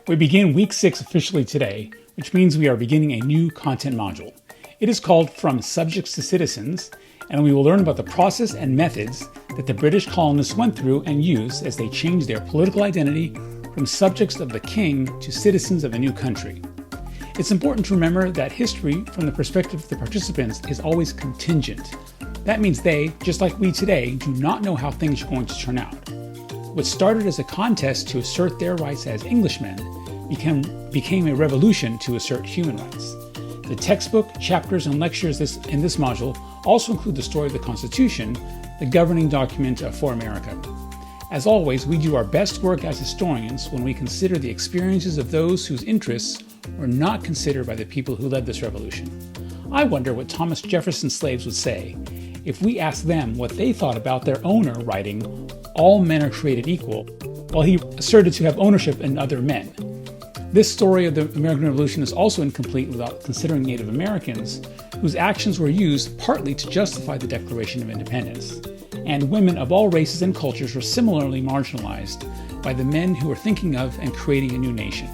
We begin week 6 officially today, which means we are beginning a new content module. It is called From Subjects to Citizens, and we will learn about the process and methods that the British colonists went through and used as they changed their political identity from subjects of the king to citizens of a new country. It's important to remember that history, from the perspective of the participants, is always contingent. That means they, just like we today, do not know how things are going to turn out. What started as a contest to assert their rights as Englishmen became a revolution to assert human rights. The textbook, chapters, and lectures in this module also include the story of the Constitution, the governing document for America. As always, we do our best work as historians when we consider the experiences of those whose interests were not considered by the people who led this revolution. I wonder what Thomas Jefferson's slaves would say if we asked them what they thought about their owner writing, "All men are created equal," while he asserted to have ownership in other men. This story of the American Revolution is also incomplete without considering Native Americans, whose actions were used partly to justify the Declaration of Independence. And women of all races and cultures were similarly marginalized by the men who were thinking of and creating a new nation.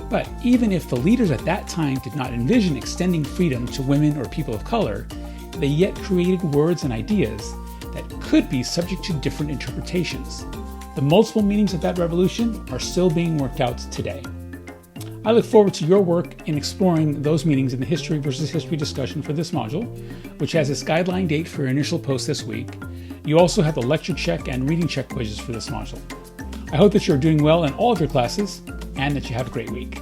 But even if the leaders at that time did not envision extending freedom to women or people of color, they yet created words and ideas that could be subject to different interpretations. The multiple meanings of that revolution are still being worked out today. I look forward to your work in exploring those meanings in the history versus history discussion for this module, which has its guideline date for your initial post this week. You also have the lecture check and reading check quizzes for this module. I hope that you're doing well in all of your classes and that you have a great week.